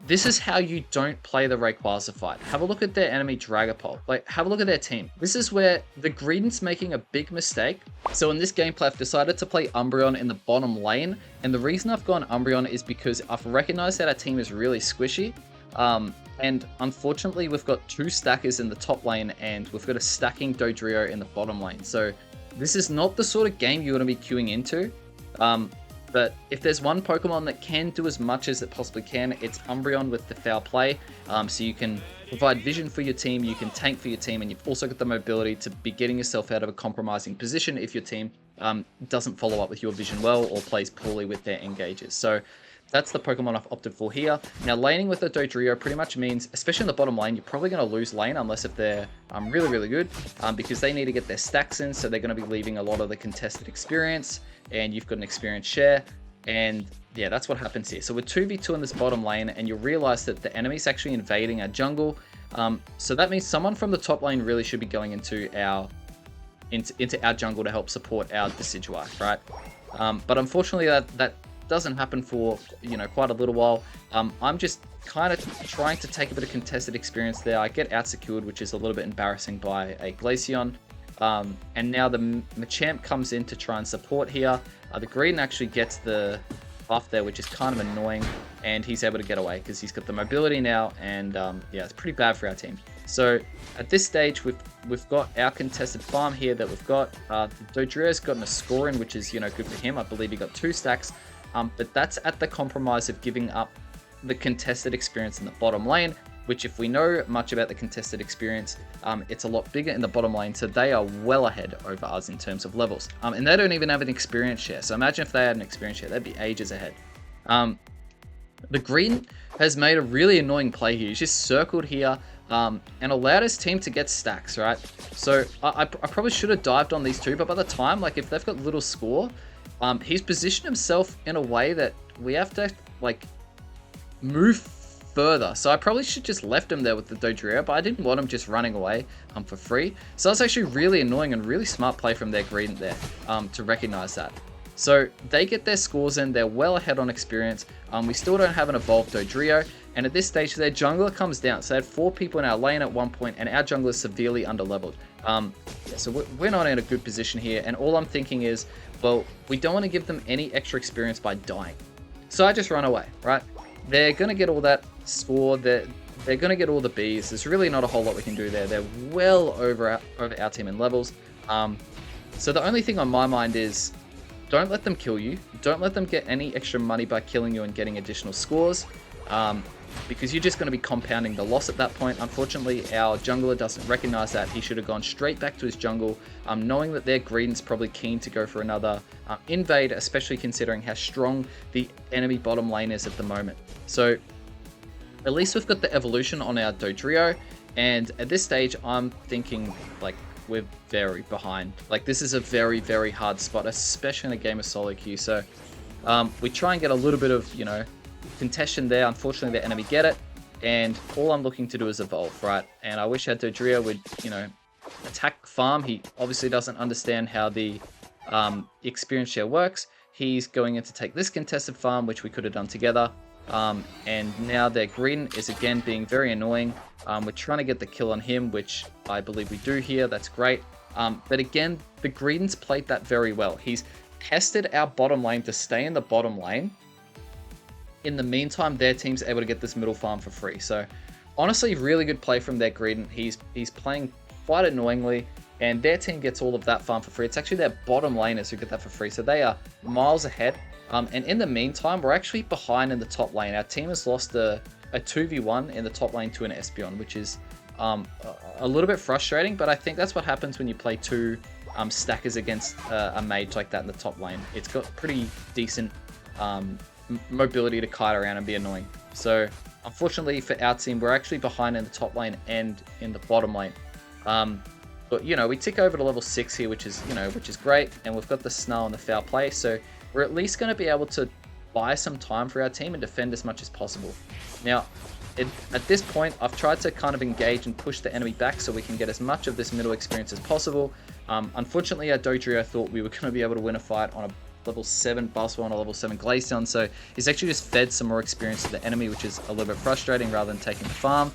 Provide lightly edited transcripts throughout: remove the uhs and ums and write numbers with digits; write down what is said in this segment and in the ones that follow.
This is how you don't play the Rayquaza fight. Have a look at their enemy Dragapult. Like, have a look at their team. This is where the Greedent's making a big mistake. So in this gameplay, I've decided to play Umbreon in the bottom lane. And the reason I've gone Umbreon is because I've recognized that our team is really squishy. And unfortunately, we've got 2 stackers in the top lane and we've got a stacking Dodrio in the bottom lane. So this is not the sort of game you want to be queuing into. But if there's one Pokemon that can do as much as it possibly can, it's Umbreon with the foul play. So you can provide vision for your team, you can tank for your team, and you've also got the mobility to be getting yourself out of a compromising position if your team doesn't follow up with your vision well or plays poorly with their engages. So that's the Pokemon I've opted for here. Now, laning with the Dodrio pretty much means, especially in the bottom lane, you're probably going to lose lane unless if they're really, really good, because they need to get their stacks in, so they're going to be leaving a lot of the contested experience, and you've got an experience share, and yeah, that's what happens here. So we're 2v2 in this bottom lane, and you'll realize that the enemy's actually invading our jungle, so that means someone from the top lane really should be going into our jungle to help support our Decidueye, right? But unfortunately, that doesn't happen for quite a little while. I'm just kind of trying to take a bit of contested experience there. I get out secured, which is a little bit embarrassing by a Glaceon, and now the Machamp comes in to try and support here. The Greedent actually gets the buff there, which is kind of annoying, and he's able to get away because he's got the mobility now, and yeah, it's pretty bad for our team. So at this stage, we've got our contested farm here that we've got. The Dodrio's gotten a score in, which is good for him. I believe he got 2 stacks. But that's at the compromise of giving up the contested experience in the bottom lane, which, if we know much about the contested experience, it's a lot bigger in the bottom lane, so they are well ahead over us in terms of levels. And they don't even have an experience share, so imagine if they had an experience share, they'd be ages ahead. The Greedent has made a really annoying play here. He's just circled here and allowed his team to get stacks, right? So I probably should have dived on these two, but by the time, like, if they've got little score, he's positioned himself in a way that we have to, like, move further. So I probably should just left him there with the Dodrio, but I didn't want him just running away for free. So that's actually really annoying and really smart play from their Greedent there to recognize that. So they get their scores in, they're well ahead on experience. We still don't have an evolved Dodrio, and at this stage their jungler comes down. So they had 4 people in our lane at one point, and our jungler is severely underleveled. So we're not in a good position here, and all I'm thinking is, well, we don't want to give them any extra experience by dying. So I just run away, right? They're going to get all that score, they're going to get all the Bs. There's really not a whole lot we can do there. They're well over our team in levels. So the only thing on my mind is, don't let them kill you. Don't let them get any extra money by killing you and getting additional scores, because you're just going to be compounding the loss at that point. Unfortunately, our jungler doesn't recognize that. He should have gone straight back to his jungle, knowing that their Greedent's probably keen to go for another invade, especially considering how strong the enemy bottom lane is at the moment. So at least we've got the evolution on our Dodrio, and at this stage, I'm thinking, like, we're very behind. Like, this is a very, very hard spot, especially in a game of SoloQ. So we try and get a little bit of, contention there. Unfortunately, the enemy get it, and all I'm looking to do is evolve, right? And I wish our Dodrio would, attack farm. He obviously doesn't understand how the experience share works. He's going in to take this contested farm, which we could have done together. And now their Greedent is again being very annoying. We're trying to get the kill on him, which I believe we do here. That's great. But again, the Greedent's played that very well. He's tested our bottom lane to stay in the bottom lane. In the meantime, their team's able to get this middle farm for free. So honestly, really good play from their Greedent. He's playing quite annoyingly, and their team gets all of that farm for free. It's actually their bottom laners who get that for free. So they are miles ahead. And in the meantime, we're actually behind in the top lane. Our team has lost a 2v1 in the top lane to an Espeon, which is a little bit frustrating, but I think that's what happens when you play 2 stackers against a mage like that in the top lane. It's got pretty decent mobility to kite around and be annoying. So unfortunately for our team, we're actually behind in the top lane and in the bottom lane. But we tick over to level 6 here, which is great, and we've got the Snarl and the foul play, so we're at least going to be able to buy some time for our team and defend as much as possible. Now, at this point, I've tried to kind of engage and push the enemy back so we can get as much of this middle experience as possible. Unfortunately, our Dodrio thought we were going to be able to win a fight on a level 7 Buzzwole and a level 7 Glaceon, so he's actually just fed some more experience to the enemy, which is a little bit frustrating rather than taking the farm.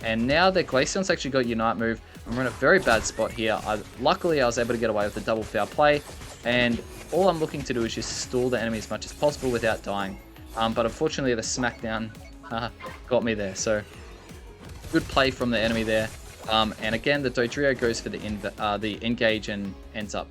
And now the Glaceon's actually got Unite move, and we're in a very bad spot here. Luckily, I was able to get away with the double foul play, and all I'm looking to do is just stall the enemy as much as possible without dying. But unfortunately, the smackdown got me there, so good play from the enemy there. And again, the Dodrio goes for the engage and ends up,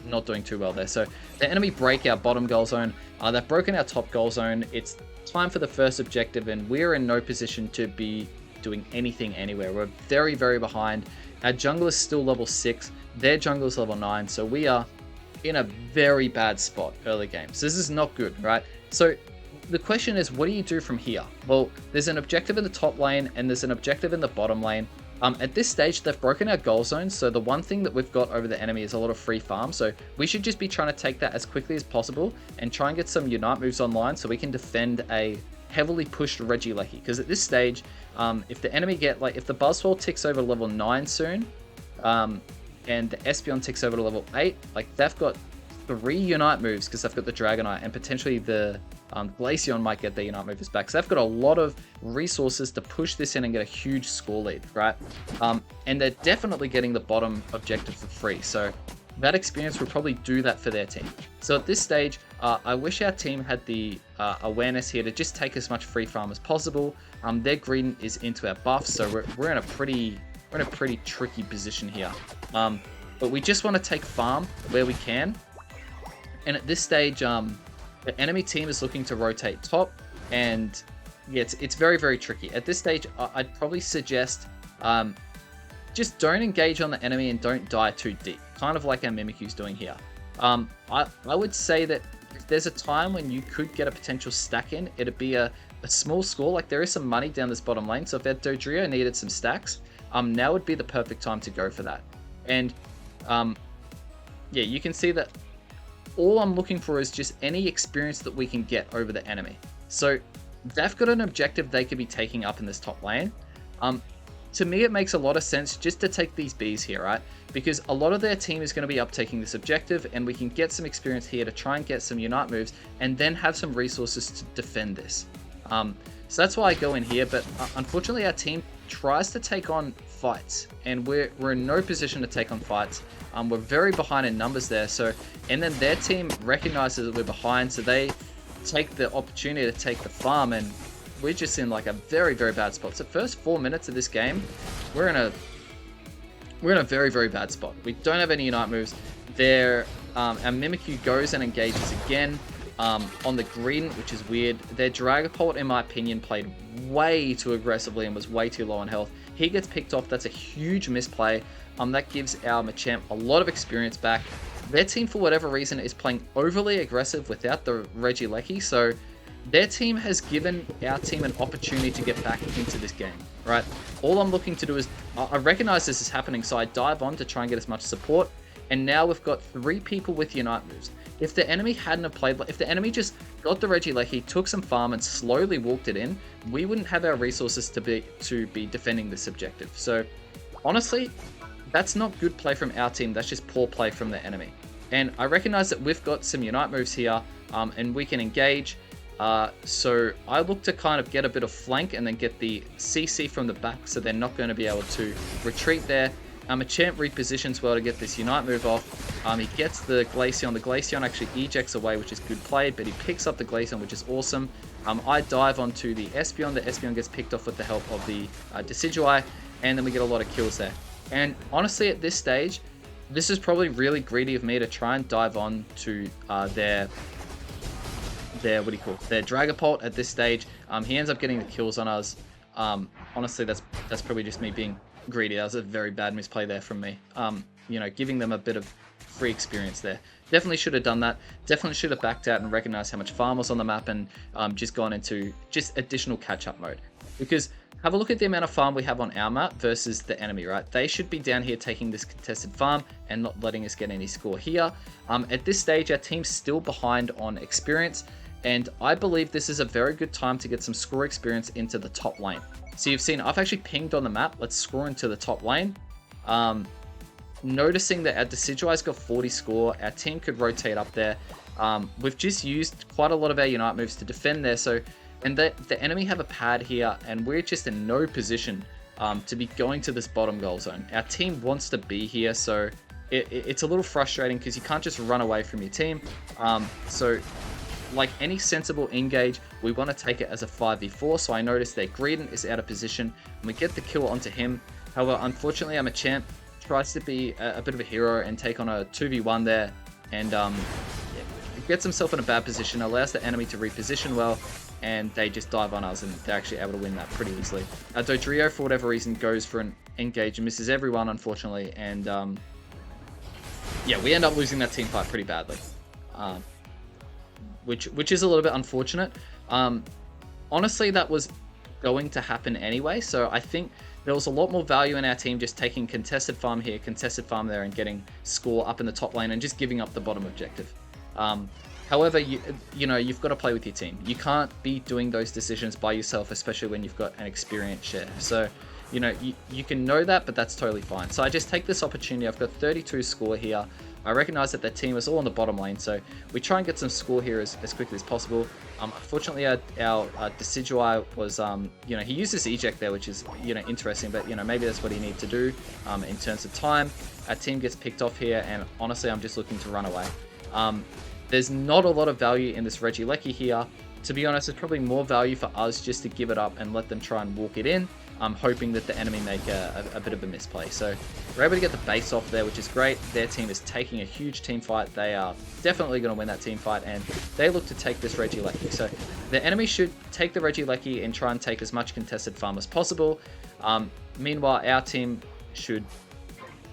not doing too well there. So the enemy break our bottom goal zone. They've broken our top goal zone. It's time for the first objective, and we're in no position to be doing anything anywhere. We're very, very behind. Our jungle is still level 6. Their jungle is level 9. So we are in a very bad spot early game. So this is not good, right? So the question is, what do you do from here? Well, there's an objective in the top lane and there's an objective in the bottom lane. At this stage, they've broken our goal zone, so the one thing that we've got over the enemy is a lot of free farm, so we should just be trying to take that as quickly as possible and try and get some Unite moves online so we can defend a heavily pushed Regieleki, because at this stage, if the enemy if the Buzzwole ticks over level 9 soon, and the Espeon ticks over to level 8, they've got 3 Unite moves because they've got the Dragonite, and potentially the Glaceon might get their Unite moves back. So they've got a lot of resources to push this in and get a huge score lead, right? And they're definitely getting the bottom objective for free. So that experience would probably do that for their team. So at this stage, I wish our team had the awareness here to just take as much free farm as possible. Their green is into our buffs, so we're in a pretty tricky position here. But we just want to take farm where we can. And at this stage, the enemy team is looking to rotate top, and yeah, it's very, very tricky. At this stage, I'd probably suggest just don't engage on the enemy and don't die too deep, kind of like our Mimikyu's doing here. I would say that if there's a time when you could get a potential stack in, it'd be a small score. Like, there is some money down this bottom lane, so if that Dodrio needed some stacks, now would be the perfect time to go for that. And yeah, you can see that all I'm looking for is just any experience that we can get over the enemy. So they've got an objective they could be taking up in this top lane. To me, it makes a lot of sense just to take these Bs here, right? Because a lot of their team is going to be up taking this objective, and we can get some experience here to try and get some Unite moves, and then have some resources to defend this. So that's why I go in here, but unfortunately our team tries to take on fights, and we're in no position to take on fights. We're very behind in numbers there, and then their team recognizes that we're behind, so they take the opportunity to take the farm, and we're just in like a very, very bad spot. So first 4 minutes of this game, we're in a very, very bad spot. We don't have any Unite moves. Our Mimikyu goes and engages again on the green, which is weird. Their Dragapult, in my opinion, played way too aggressively and was way too low on health. He gets picked off. That's a huge misplay. That gives our Machamp a lot of experience back. Their team, for whatever reason, is playing overly aggressive without the Regieleki, so their team has given our team an opportunity to get back into this game, right? All I'm looking to do is, I recognize this is happening, so I dive on to try and get as much support, and now we've got 3 people with Unite moves. If the enemy hadn't have played, if the enemy just got the Regieleki, took some farm and slowly walked it in, we wouldn't have our resources to be defending this objective. So honestly, that's not good play from our team, that's just poor play from the enemy. And I recognize that we've got some Unite moves here, and we can engage. So I look to kind of get a bit of flank and then get the CC from the back, so they're not going to be able to retreat there. Machamp repositions well to get this Unite move off. He gets the Glaceon. The Glaceon actually ejects away, which is good play, but he picks up the Glaceon, which is awesome. I dive onto the Espeon. The Espeon gets picked off with the help of the Decidueye, and then we get a lot of kills there. And honestly, at this stage, this is probably really greedy of me to try and dive on to their Dragapult at this stage. He ends up getting the kills on us. Honestly, that's probably just me being greedy. That was a very bad misplay there from me. Giving them a bit of free experience there. Definitely should have done that. Definitely should have backed out and recognized how much farm was on the map, and just gone into just additional catch-up mode. Because have a look at the amount of farm we have on our map versus the enemy, right? They should be down here taking this contested farm and not letting us get any score here. At this stage, our team's still behind on experience, and I believe this is a very good time to get some score experience into the top lane. So you've seen I've actually pinged on the map. Let's score into the top lane. Noticing that our Decidueye's got 40 score, our team could rotate up there. We've just used quite a lot of our Unite moves to defend there, so and the enemy have a pad here, and we're just in no position to be going to this bottom goal zone. Our team wants to be here, so it's a little frustrating because you can't just run away from your team. So like any sensible engage, we want to take it as a 5v4. So I noticed that Greedent is out of position, and we get the kill onto him. However, unfortunately, I'm a champ. Tries to be a bit of a hero and take on a 2v1 there, and gets himself in a bad position, allows the enemy to reposition well, and they just dive on us, and they're actually able to win that pretty easily. Dodrio, for whatever reason, goes for an engage and misses everyone, unfortunately, and yeah, we end up losing that team fight pretty badly, which is a little bit unfortunate. Honestly, that was going to happen anyway, so I think there was a lot more value in our team just taking contested farm here, contested farm there, and getting score up in the top lane and just giving up the bottom objective. However, you know, you've got to play with your team. You can't be doing those decisions by yourself, especially when you've got an experience share. So, you know, you can know that, but that's totally fine. So I just take this opportunity. I've got 32 score here. I recognize that their team is all in the bottom lane, so we try and get some score here as quickly as possible. Unfortunately, our Decidueye was, you know, he uses eject there, which is, you know, interesting, but, you know, maybe that's what he needs to do in terms of time. Our team gets picked off here, and honestly, I'm just looking to run away. There's not a lot of value in this Regieleki here. To be honest, there's probably more value for us just to give it up and let them try and walk it in. I'm hoping that the enemy make a bit of a misplay. So we're able to get the base off there, which is great. Their team is taking a huge team fight. They are definitely going to win that team fight, and they look to take this Regieleki. So the enemy should take the Regieleki and try and take as much contested farm as possible. Meanwhile, our team should,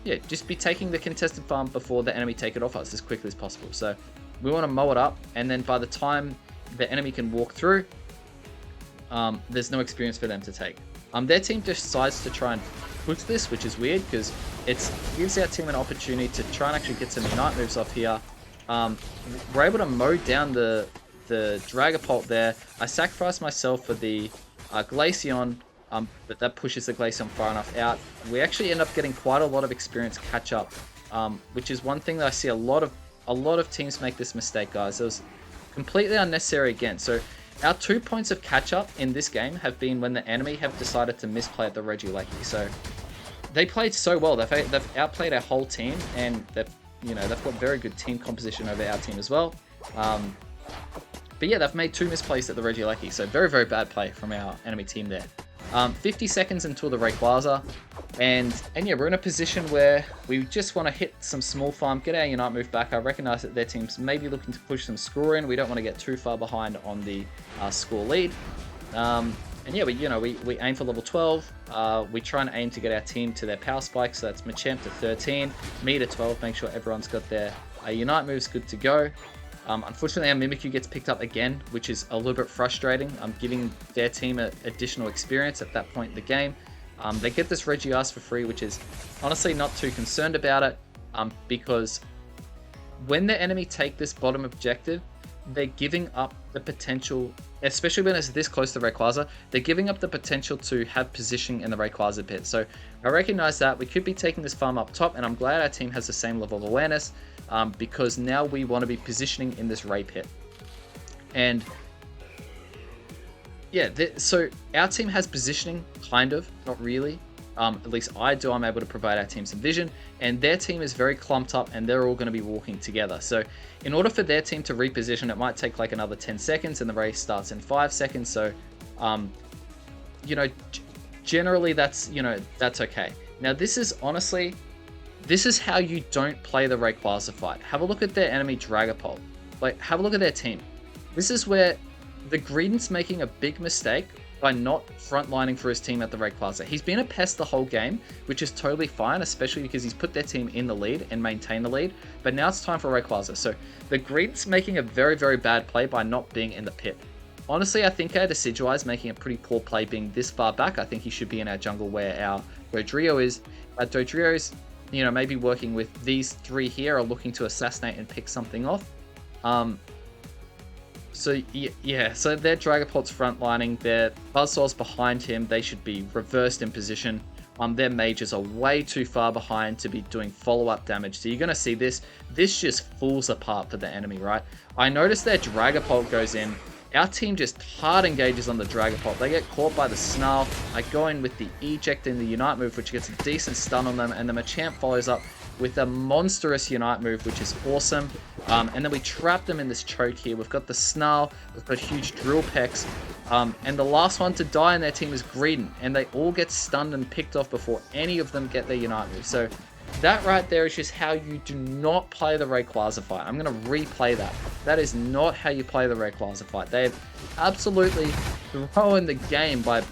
yeah, just be taking the contested farm before the enemy take it off us as quickly as possible. So we want to mow it up, and then by the time the enemy can walk through, there's no experience for them to take. Their team decides to try and push this, which is weird because it gives our team an opportunity to try and actually get some Unite moves off here. We're able to mow down the Dragapult there. I sacrificed myself for the Glaceon, but that pushes the Glaceon far enough out. We actually end up getting quite a lot of experience catch up, which is one thing that I see a lot of teams make this mistake, guys. It was completely unnecessary again. So our 2 points of catch-up in this game have been when the enemy have decided to misplay at the Regieleki. So they played so well. They've outplayed our whole team, and they've got very good team composition over our team as well. But yeah, they've made 2 misplays at the Regieleki. So very, very bad play from our enemy team there. 50 seconds until the Rayquaza, and yeah, we're in a position where we just want to hit some small farm, get our Unite move back. I recognize that their team's maybe looking to push some score in. We don't want to get too far behind on the score lead. And yeah, we aim for level 12. We try and aim to get our team to their power spike, so that's Machamp to 13, me to 12, make sure everyone's got their Unite moves good to go. Unfortunately, our Mimikyu gets picked up again, which is a little bit frustrating. I'm giving their team additional experience at that point in the game. They get this Regias for free, which is honestly not too concerned about it, because when the enemy take this bottom objective, they're giving up the potential, especially when it's this close to Rayquaza, they're giving up the potential to have positioning in the Rayquaza pit. So I recognize that we could be taking this farm up top, and I'm glad our team has the same level of awareness, because now we want to be positioning in this Ray pit. And yeah, so our team has positioning, kind of, not really. At least I do. I'm able to provide our team some vision, and their team is very clumped up, and they're all going to be walking together. So in order for their team to reposition, it might take like another 10 seconds, and the race starts in 5 seconds. So, generally that's okay. Now this is honestly, this is how you don't play the Rayquaza fight. Have a look at their enemy Dragapult. Like, have a look at their team. This is where the Greedent's making a big mistake by not frontlining for his team at the Rayquaza. He's been a pest the whole game, which is totally fine, especially because he's put their team in the lead and maintained the lead. But now it's time for Rayquaza. So the Greedent's making a very, very bad play by not being in the pit. Honestly, I think our Decidueye is making a pretty poor play being this far back. I think he should be in our jungle where our Dodrio is. Dodrio is, maybe working with these 3 here, are looking to assassinate and pick something off. So yeah, so their Dragapult's frontlining, their Buzzsaws behind him, they should be reversed in position. their mages are way too far behind to be doing follow-up damage. So you're going to see this just falls apart for the enemy, right? I noticed their Dragapult goes in. Our team just hard engages on the Dragapult. They get caught by the Snarl. I go in with the Eject and the Unite move, which gets a decent stun on them, and then Machamp follows up with a monstrous Unite move, which is awesome. And then we trap them in this choke here. We've got the Snarl, we've got huge Drill Pecks, and the last one to die in their team is Greedent, and they all get stunned and picked off before any of them get their Unite move. So that right there is just how you do not play the Rayquaza fight. I'm going to replay that. That is not how you play the Rayquaza fight. They have absolutely ruined the game by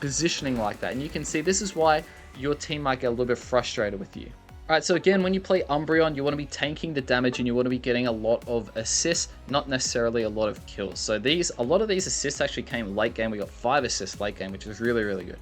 positioning like that. And you can see this is why your team might get a little bit frustrated with you. Alright, so again, when you play Umbreon, you want to be tanking the damage and you want to be getting a lot of assists, not necessarily a lot of kills. So a lot of these assists actually came late game. We got 5 assists late game, which is really, really good.